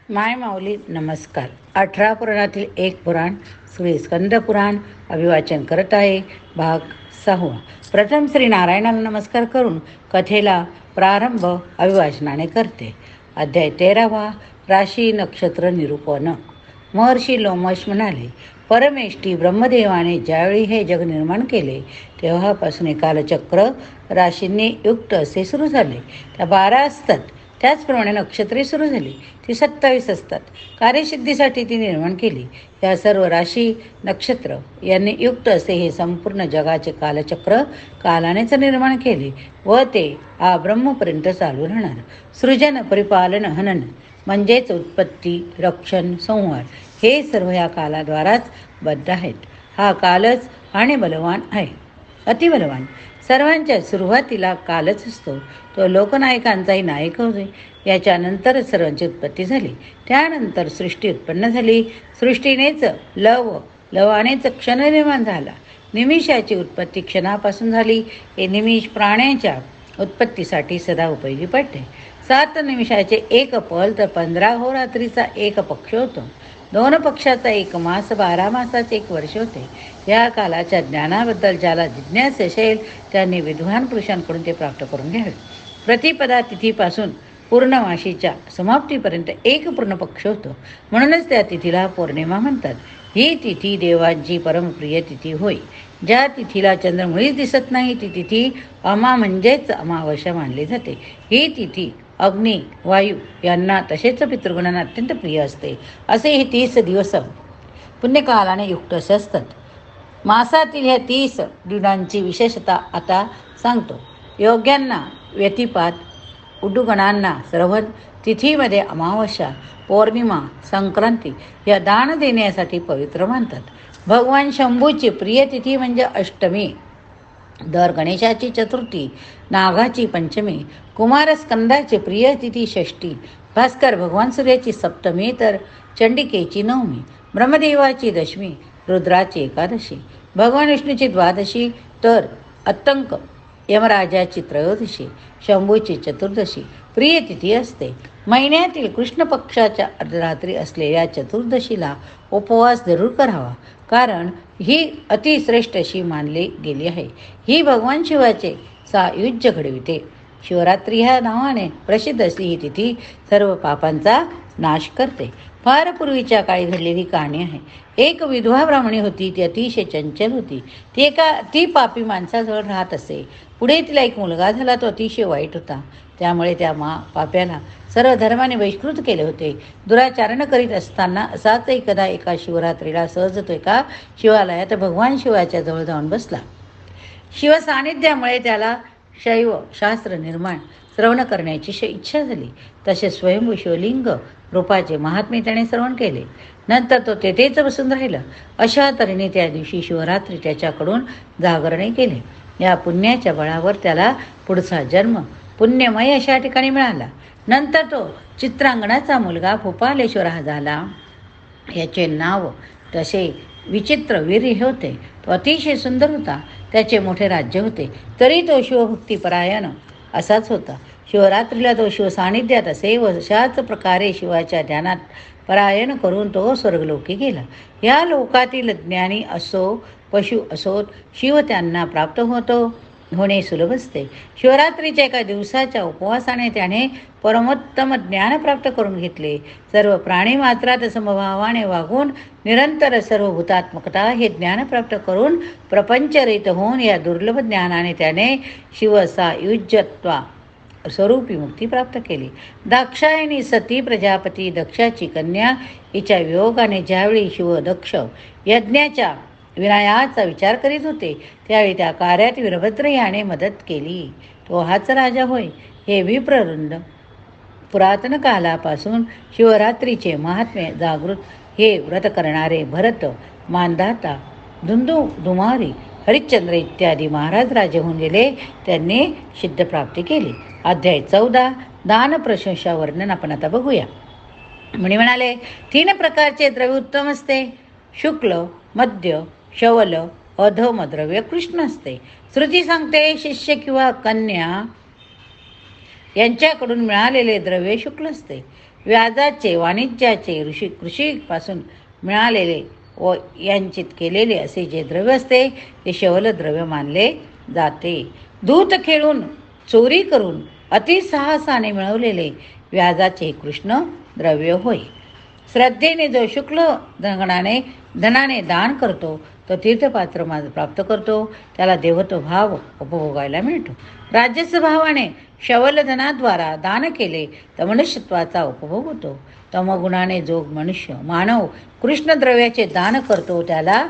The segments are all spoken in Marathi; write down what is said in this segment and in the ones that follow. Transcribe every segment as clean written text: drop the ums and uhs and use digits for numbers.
माय माऊली नमस्कार. 18 पुराणातील एक पुराण श्री स्कंद पुराण अभिवाचन करत आहे. भाग 6. प्रथम श्री नारायणाला नमस्कार करून कथेला प्रारंभ अभिवाचनाने करते. अध्याय 13. राशी नक्षत्र निरूपण. महर्षी लोमश म्हणाले, परमेष्ठी ब्रह्मदेवाने ज्यावेळी हे जग निर्माण केले तेव्हापासून कालचक्र राशींनी युक्त असे सुरू झाले. त्या 12 असतात. त्याचप्रमाणे नक्षत्रे सुरू झाली. ती 27 असतात. कार्यसिद्धीसाठी ती निर्माण केली. या सर्व राशी नक्षत्र यांनी युक्त असे हे संपूर्ण जगाचे कालचक्र कालानेच निर्माण केले व ते ब्रह्मपर्यंत चालू राहणार. सृजन, परिपालन, हनन म्हणजेच उत्पत्ती, रक्षण, संहार हे सर्व या कालाद्वाराच बद्ध आहेत. हा कालच आणि बलवान आहे, अतिबलवान. सर्वांच्या सुरुवातीला कालच असतो. तो लोकनायकांचाही नायक होते. याच्यानंतरच सर्वांची उत्पत्ती झाली. त्यानंतर सृष्टी उत्पन्न झाली. सृष्टीनेच लवानेच क्षण निर्माण झाला. निमिषाची उत्पत्ती क्षणापासून झाली. हे निमिष प्राण्यांच्या उत्पत्तीसाठी सदा उपयोगी पडते. 7 निमिषाचे एक पल तर 15 होरात्रीचा एक पक्ष होतो. 2 पक्षाचा एक मास, 12 मासाचे एक वर्ष होते. या कालाच्या ज्ञानाबद्दल ज्याला जिज्ञास असेल त्यांनी विद्वान पुरुषांकडून ते प्राप्त करून घ्यावे. प्रतिपदा तिथीपासून पूर्णमाशीच्या समाप्तीपर्यंत एक पूर्ण पक्ष होतो. म्हणूनच त्या तिथीला पौर्णिमा म्हणतात. ही तिथी देवांची परमप्रिय तिथी होय. ज्या तिथीला चंद्र मुळीच दिसत नाही ती तिथी अमा म्हणजेच अमावस्या मानली जाते. ही तिथी अग्नी, वायू यांना तसेच पितृगणांना अत्यंत प्रिय असते. असे हे 30 दिवस पुण्यकालाने युक्त असे असतात. मासातील ह्या 30 दिनांची विशेषता आता सांगतो. योग्यांना व्यतिपात, उडुगणांना श्रवण, तिथीमध्ये अमावस्या, पौर्णिमा, संक्रांती या दान देण्यासाठी पवित्र मानतात. भगवान शंभूची प्रिय तिथी म्हणजे अष्टमी, दर गणेशाची चतुर्थी, नागाची पंचमी, कुमारस्कंदाची प्रिय तिथी षष्ठी, भास्कर भगवान सूर्याची सप्तमी तर चंडिकेची नवमी, ब्रह्मदेवाची दशमी, रुद्राची एकादशी, भगवान विष्णूची द्वादशी तर अत्तंक यमराजाची त्रयोदशी, शंभूची चतुर्दशी प्रिय तिथी असते. महिन्यातील कृष्ण पक्षाच्या अर्धरात्री असलेल्या चतुर्दशीला उपवास जरूर करावा, कारण ही अतिश्रेष्ठ अशी मानली गेली आहे. ही भगवान शिवाचे सायुज्य घडविते. शिवरात्री ह्या नावाने प्रसिद्ध असली ही तिथी सर्व पापांचा नाश करते. फार पूर्वीच्या काळी घडलेली कहाणी आहे. एक विधवा ब्राह्मणी होती. ती अतिशय चंचल होती. ती पापी माणसाजवळ राहत असे. पुढे तिला एक मुलगा झाला. तो अतिशय वाईट होता. त्यामुळे त्या पाप्याला सर्व धर्माने बहिष्कृत केले होते. दुराचरण करीत असताना असाच एकदा एका शिवरात्रीला सहज तो एका शिवालयात भगवान शिवाच्या जवळ जाऊन बसला. शिव सानिध्यामुळे त्याला शैव शास्त्र निर्माण श्रवण करण्याची इच्छा झाली. तसे स्वयंभू शिवलिंग रूपाचे महात्म्य त्याने श्रवण केले. नंतर तो तेथेच बसून राहिला. अशा तऱ्हेने त्या दिवशी शिवरात्री त्याच्याकडून जागरणे केले. या पुण्याच्या बळावर त्याला पुढचा जन्म पुण्यमय अशा ठिकाणी मिळाला. नंतर तो चित्रांगणाचा मुलगा भूपालेश्वर हा झाला. याचे नाव तसे विचित्र वीर्य होते. तो अतिशय सुंदर होता. त्याचे मोठे राज्य होते. तरी तो शिवभक्तीपरायण असाच होता. शिवरात्रीला तो शिव सानिध्यात असे व अशाच प्रकारे शिवाच्या ध्यानात परायण करून तो स्वर्गलोकी गेला. या लोकातील ज्ञानी असो पशु असोत शिव त्यांना प्राप्त होणे सुलभ असते. शिवरात्रीच्या एका दिवसाच्या उपवासाने त्याने परमोत्तम ज्ञान प्राप्त करून घेतले. सर्व प्राणी मात्रात समभावाने वागून निरंतर सर्व भूतात्मकता हे ज्ञान प्राप्त करून प्रपंचरहित होऊन या दुर्लभ ज्ञानाने त्याने शिवसायुज्यत्वा स्वरूपी मुक्ती प्राप्त केली. दाक्षायणी सती प्रजापती दक्षाची कन्या हिच्या वियोगाने ज्यावेळी शिव दक्ष यज्ञाच्या विनायाचा विचार करीत होते त्यावेळी त्या कार्यात वीरभद्र याने मदत केली. तो हाच राजा होय. हे विप्रवृंद पुरातन कालापासून शिवरात्रीचे महात्म्य जागृत हे व्रत करणारे भरत, मानधाता, दुमारी, हरिश्चंद्र इत्यादी महाराज राजे होऊन गेले. त्यांनी सिद्ध प्राप्ती केली. अध्याय 14 दान प्रशंसा वर्णन आपण आता बघूया. म्हणाले 3 प्रकारचे द्रव्य उत्तम असते. शुक्ल, मध्य, शवल, अधम द्रव्य कृष्ण असते. श्रुती सांगते शिष्य किंवा कन्या यांच्याकडून मिळालेले द्रव्य शुक्ल असते. व्याजाचे, वाणिज्याचे, कृषीपासून मिळालेले व यांचित केलेले असे जे द्रव्य असते ते शवल द्रव्य मानले जाते. दूत खेळून, चोरी करून, अतिसाहसाने मिळवलेले व्याजाचे कृष्ण द्रव्य होय. श्रद्धेने जो शुक्ल धनाने दान करतो तो तीर्थपात्र प्राप्त करतो, त्याला देवत्व भाव उपभोगायला मिळतो. राजस्भावाने शवल धनाद्वारा दान केले तर मनुष्यत्वाचा उपभोग होतो. तमगुणाने जो मानव कृष्ण द्रव्याचे दान करतो त्याला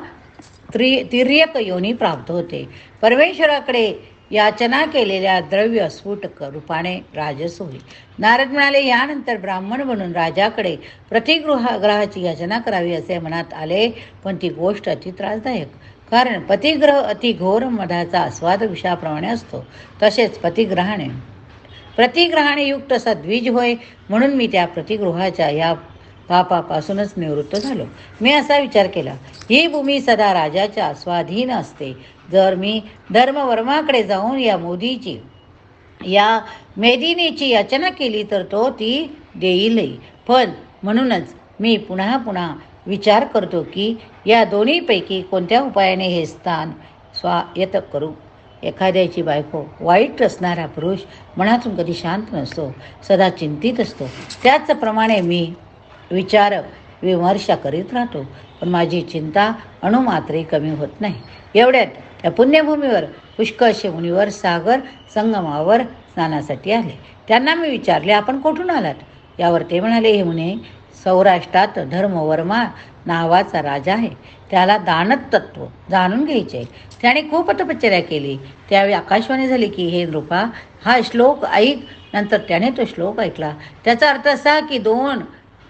तिर्यक योनी प्राप्त होते. परमेश्वराकडे याचना केलेल्या द्रव्य स्फुट रूपाने राजस होईल. नारद म्हणाले, यानंतर ब्राह्मण बनून राजाकडे प्रतिग्रहाची याचना करावी असे मनात आले, पण ती गोष्ट अति त्रासदायक. कारण पतिग्रह अति घोर मधाचा आस्वाद विषाप्रमाणे असतो. तसेच प्रतिग्रहाने युक्त असा द्विज होय. म्हणून मी त्या प्रतिगृहाच्या या पापापासूनच निवृत्त झालो. मी असा विचार केला, ही भूमी सदा राजाच्या स्वाधीन असते. जर मी धर्मवर्माकडे जाऊन या मेदिनीची याचना केली तर तो ती देईलही. पण म्हणूनच मी पुन्हा विचार करतो की या दोन्हीपैकी कोणत्या उपायाने हे स्थान स्वायत्त करू. एखाद्याची बायको वाईट असणारा पुरुष मनातून कधी शांत नसतो, सदा चिंतित असतो. त्याचप्रमाणे मी विचार विमर्श करीत राहतो, पण माझी चिंता अणुमात्रही कमी होत नाही. एवढ्यात त्या पुण्यभूमीवर पुष्कळशे मुनिवर सागर संगमावर स्नानासाठी आले. त्यांना मी विचारले, आपण कुठून आलात? यावर ते म्हणाले, हे मुने, सौराष्ट्रात धर्मवर्मा नावाचा राजा आहे. त्याला दानतत्व जाणून घ्यायचे. त्याने खूप तपश्चर्या केली. त्यावेळी आकाशवाणी झाली की, हे नृपा, हा श्लोक ऐक. नंतर त्याने तो श्लोक ऐकला. त्याचा अर्थ असा की 2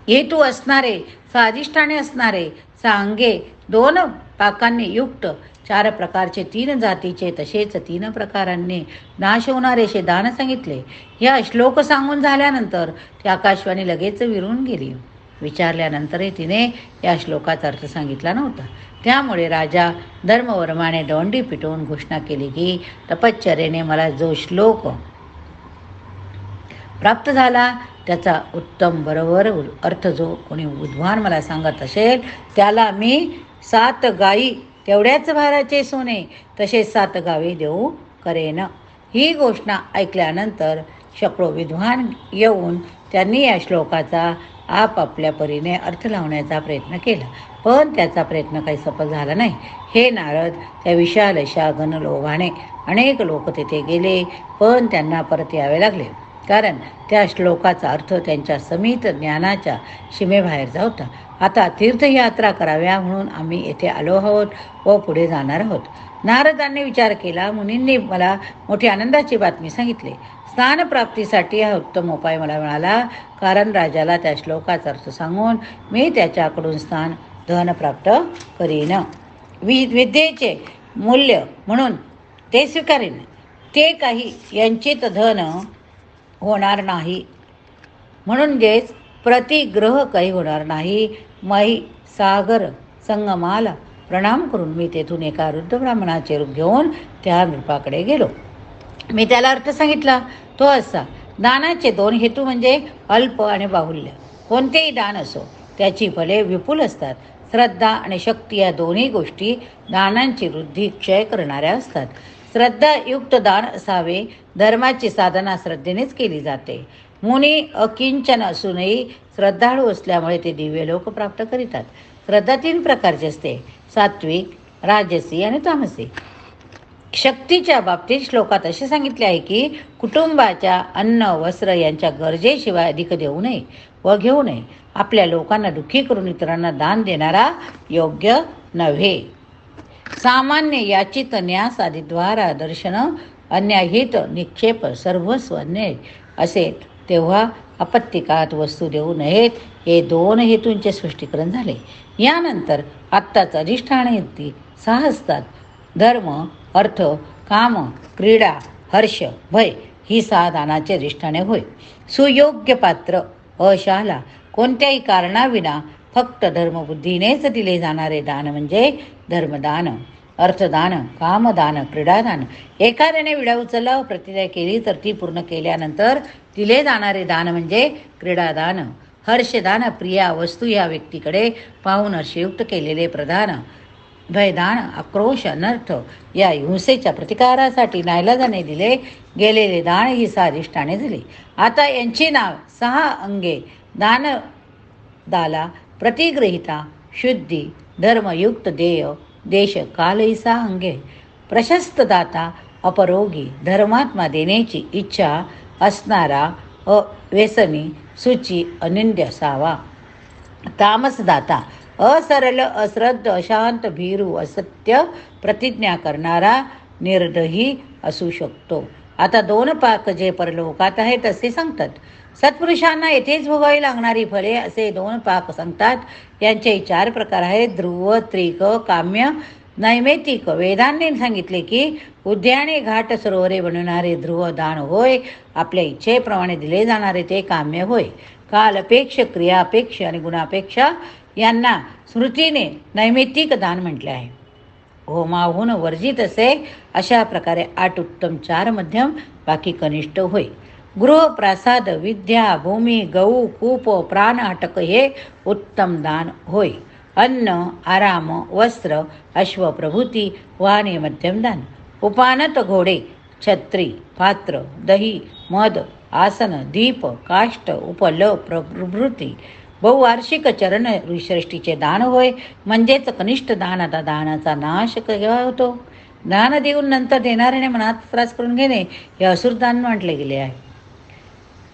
हेतू असणारे, स्वादिष्ठाने असणारे, सांगे 2 पाकांनी युक्त, 4 प्रकारचे 3 जातीचे, तसेच 3 प्रकारांनी नाश होणारे असे दान सांगितले. या श्लोक सांगून झाल्यानंतर ती आकाशवाणी लगेच विरून गेली. विचारल्यानंतरही तिने या श्लोकाचा अर्थ सांगितला नव्हता. त्यामुळे राजा धर्मवर्माने दंडी पिटवून घोषणा केली की, तपश्चर्येने मला जो श्लोक प्राप्त झाला त्याचा उत्तम बरोबर अर्थ जो कोणी विद्वान मला सांगत असेल त्याला मी 7 गायी, तेवढ्याच भाराचे सोने, तसेच 7 गावे देऊ करेन. ही घोषणा ऐकल्यानंतर शेकडो विद्वान येऊन त्यांनी या श्लोकाचा आपापल्या परीने अर्थ लावण्याचा प्रयत्न केला, पण त्याचा प्रयत्न काही सफल झाला नाही. हे नारद, त्या विशाल अशा घनलोभाने अनेक लोक तेथे गेले, पण त्यांना परत यावे लागले, कारण त्या श्लोकाचा अर्थ त्यांच्या समित ज्ञानाच्या सीमेबाहेरचा होता. आता तीर्थयात्रा कराव्या म्हणून आम्ही येथे आलो आहोत व पुढे जाणार आहोत. नारदांनी विचार केला. मुनींनी मला मोठी आनंदाची बातमी सांगितली. स्थानप्राप्तीसाठी हा उत्तम उपाय मला मिळाला, कारण राजाला त्या श्लोकाचा अर्थ सांगून मी त्याच्याकडून स्थान धन प्राप्त करीन. विद्येचे मूल्य म्हणून ते स्वीकारेन. ते काही यांचित धन होणार नाही, म्हणजेच प्रतिग्रह काही होणार नाही. मही सागर संगमाला प्रणाम करून मी तेथून एका वृद्ध ब्राह्मणाचे रूप घेऊन त्या नृपाकडे गेलो. मी त्याला अर्थ सांगितला. तो असा, दानाचे 2 हेतू म्हणजे अल्प आणि बाहुल्य. कोणतेही दान असो त्याची फले विपुल असतात. श्रद्धा आणि शक्ती या दोन्ही गोष्टी दानांची वृद्धी क्षय करणाऱ्या असतात. श्रद्धायुक्त दान असावे. धर्माची साधना श्रद्धेनेच केली जाते. मुनी अकिंचन असूनही श्रद्धाळू असल्यामुळे ते दिव्य लोक प्राप्त करीतात. श्रद्धा 3 प्रकारची असते, सात्विक, राजसी आणि तामसी. शक्तीच्या बाबतीत श्लोकात असे सांगितले आहे की, कुटुंबाच्या अन्न वस्त्र यांच्या गरजेशिवाय अधिक देऊ नये व घेऊ नये. आपल्या लोकांना दुःखी करून इतरांना दान देणारा योग्य नव्हे. सामान्य याचित न्यास आदिद्वारा दर्शन अन्याहित निक्षेप सर्वस्व अन्याय असे, तेव्हा आपत्तिकात वस्तू देऊ नयेत. हे 2 हेतूंचे स्पष्टीकरण झाले. यानंतर आत्ताच अधिष्ठान युक्ती 6 असतात. धर्म, अर्थ, काम, क्रीडा, हर्ष, भय ही 6 दानाचे अधिष्ठाने होय. सुयोग्य पात्र अशाला कोणत्याही कारणाविना फक्त धर्मबुद्धीनेच दिले जाणारे दान म्हणजे धर्मदान, अर्थदान, कामदान, क्रीडादान. एखाद्याने विडा उचलला व प्रतिज्ञा केली तर ती पूर्ण केल्यानंतर दिले जाणारे दान म्हणजे क्रीडादान. हर्षदान प्रिया वस्तू या व्यक्तीकडे पाहून हर्षयुक्त केलेले प्रधान भयदान आक्रोश अनर्थ या हिंसेच्या प्रतिकारासाठी नाईलाजाने दिले गेलेले दान ही साधिष्ठाने दिली. आता यांची नाव 6 अंगे दाला प्रतिग्रहिता शुद्धी धर्मयुक्त देय देश काल ही 6 अंगे प्रशस्त दाता अपरोगी धर्मात्मा देण्याची इच्छा असणारा अव्यसनी सुची अनिंद्य असावा. तामसदाता असरल अश्रद्ध अशांत भीरू असत्य प्रतिज्ञा करणारा निर्दयी असू शकतो. आता 2 पाक जे परलोकात आहेत असे सांगतात. सत्पुरुषांना येथेच भोगावी लागणारी फळे असे 2 पाक सांगतात. यांचे 4 प्रकार आहेत: ध्रुव, त्रिक, काम्य, नैमित्तिक. वेदांनी सांगितले की उद्याने घाट सरोवरे बनवणारे ध्रुव दान होय. आपल्या इच्छेप्रमाणे दिले जाणारे ते काम्य होय. कालपेक्ष, क्रियापेक्ष आणि गुणापेक्षा यांना स्मृतीने नैमित्तिक दान म्हटले आहे. होमाहून वर्जित असे अशा प्रकारे 8 उत्तम, 4 मध्यम, बाकी कनिष्ठ होय. गृह, प्रासाद, विद्या, भूमी, गहू, कूप, प्राण अटक हे उत्तम दान होय. अन्न, आराम, वस्त्र, अश्व, प्रभूती, वाहने मध्यम दान. उपानत घोडे, छत्री, पात्र, दही, मध, आसन, दीप, काष्ट, उपल प्रभृती बहुवार्षिक चरण सृष्टीचे दान होय. म्हणजेच कनिष्ठ दान. आता दानाचा नाश केव्हा होतो? दान देऊन नंतर देणाऱ्याने मनात त्रास करून घेणे हे असुरदान म्हटले गेले आहे.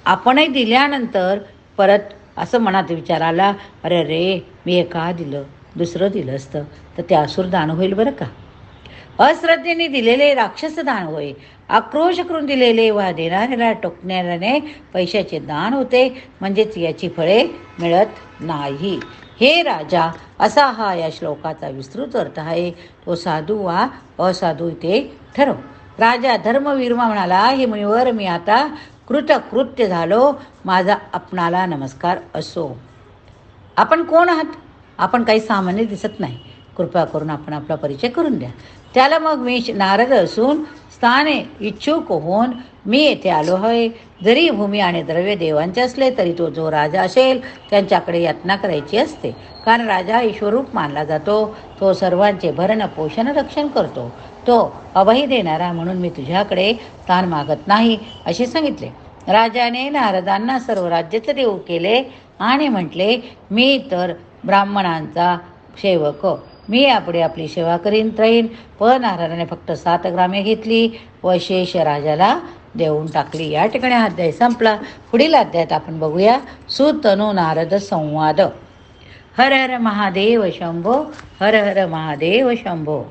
आपणही दिल्यानंतर परत असं मनात विचार आला, अरे रे मी हे का दिलं, दुसरं दिलं असतं तर ते असुरदान होईल बरं का. अश्रद्धेने दिलेले राक्षस दान होय. आक्रोश करून दिलेले वा देणाऱ्याला टोकणाऱ्याने पैशाचे दान होते. म्हणजेच याची फळे मिळत नाही. हे राजा, असा हा या श्लोकाचा विस्तृत अर्थ आहे. तो साधू वा असाधू ते ठरव. राजा धर्मवीरमा म्हणाला, हे मुनिवर, मी आता कृतकृत्य झालो. माझा आपणाला नमस्कार असो. आपण कोण आहात? आपण काही सामान्य दिसत नाही. कृपा करून आपण आपला परिचय करून द्या. त्याला मग मी नारद असून स्थाने इच्छुक होऊन मी येथे आलो आहे. जरी भूमी आणि द्रव्य देवांचे असले तरी तो जो राजा असेल त्यांच्याकडे यातना करायची असते. कारण राजा ईश्वरूप मानला जातो. तो सर्वांचे भरण पोषण रक्षण करतो. तो अभय देणारा, म्हणून मी तुझ्याकडे दान मागत नाही असे सांगितले. राजाने नारदांना सर्व राज्याचे देऊ केले आणि म्हटले, मी तर ब्राह्मणांचा सेवक, मी यापुढे आपली सेवा करीन राहीन. पण नारदाने फक्त 7 ग्रामे घेतली व शेष राजाला देऊन टाकली. या ठिकाणी हा अध्याय संपला. पुढील अध्यायात आपण बघूया सुतनु नारद संवाद. हर हर महादेव शंभो, हर हर महादेव शंभो.